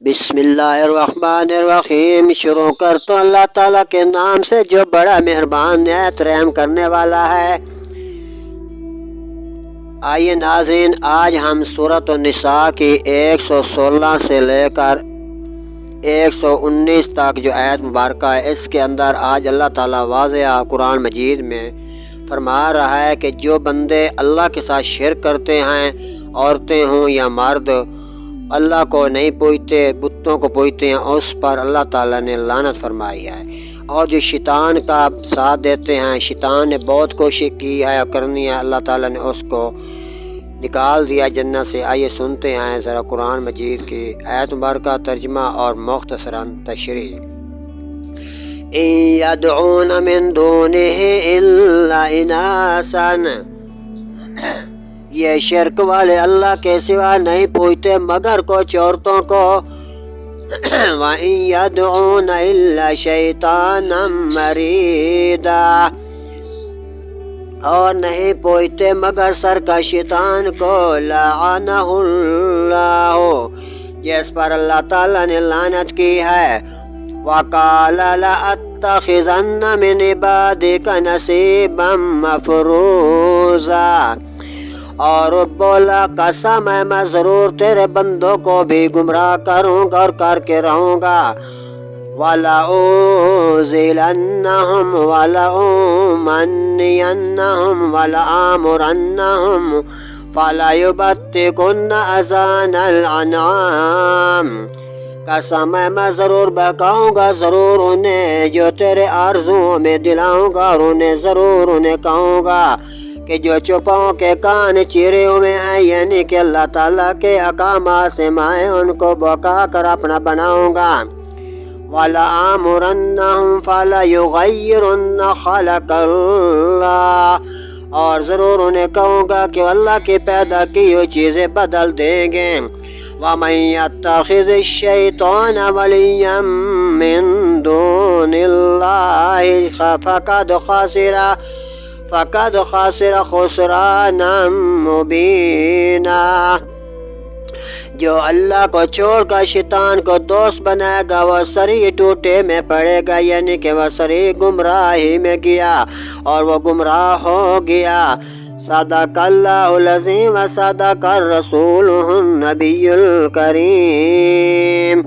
بسم اللہ الرحمن الرحیم۔ شروع کرتا ہوں اللہ تعالیٰ کے نام سے جو بڑا مہربان نہایت رحم کرنے والا ہے۔ آئیے ناظرین، آج ہم سورۃ النساء کی 116 سے لے کر 119 تک جو آیت مبارکہ ہے، اس کے اندر آج اللہ تعالیٰ واضح قرآن مجید میں فرما رہا ہے کہ جو بندے اللہ کے ساتھ شرک کرتے ہیں، عورتیں ہوں یا مرد، اللہ کو نہیں پوجتے، بتوں کو پوجتے ہیں، اس پر اللہ تعالیٰ نے لعنت فرمائی ہے۔ اور جو شیطان کا ساتھ دیتے ہیں، شیطان نے بہت کوشش کی ہے اور کرنی ہے، اللہ تعالیٰ نے اس کو نکال دیا جنت سے۔ آئیے سنتے ہیں ذرا قرآن مجید کی آیت مبارکہ ترجمہ اور مختصراً تشریح۔ إِن يَدْعُونَ مِن دُونِهِ إِلَّا إِنَاثًا، یہ شرک والے اللہ کے سوا نہیں پوجتے مگر کچھ عورتوں کو۔ وَإِن يَدْعُونَ إِلَّا شَيْطَانًا مَرِيدًا، اور نہیں پوجتے مگر سر کا شیطان کو۔ لعنہ اللہ، جس پر اللہ تعالیٰ نے لعنت کی ہے۔ وَقَالَ لَأَتَّخِذَنَّ مِنْ عِبَادِكَ نَصِيبًا مَفْرُوضًا، اور بولا قسم ہے میں ضرور تیرے بندوں کو بھی گمراہ کروں گا اور کر کے رہوں گا۔ وَلَأُضِلَّنَّهُمْ وَلَأُمَنِّيَنَّهُمْ وَلَآمُرَنَّهُمْ فَلَيُبَتِّكُنَّ آذَانَ الْأَنْعَامِ، قسم ہے میں ضرور بہکاؤں گا ضرور انہیں جو تیرے آرزوؤں میں دلاؤں گا، اور انہیں ضرور انہیں کہوں گا کہ جو چوپاؤں کے کان چیرے ہوئے ہیں، یعنی کہ اللہ تعالیٰ کے احکامات سے میں ان کو بہکا کر اپنا بناؤں گا۔ وَلَآمُرَنَّهُمْ فَلَيُغَيِّرُنَّ خَلْقَ اللَّهِ، اور ضرور انہیں کہوں گا کہ اللہ کی پیدا کی ہوئی چیزیں بدل دیں گے۔ وَمَن يَتَّخِذِ الشَّيْطَانَ وَلِيًّا مِّن دُونِ اللَّهِ فَقَدْ خَسِرَ خُسْرَانًا مُبِينًا، جو اللہ کو چھوڑ کر شیطان کو دوست بنائے گا وہ سری ٹوٹے میں پڑے گا، یعنی کہ وہ سری گمراہی میں گیا اور وہ گمراہ ہو گیا۔ صدق اللہ العظیم و صدق الرسول النبی الکریم۔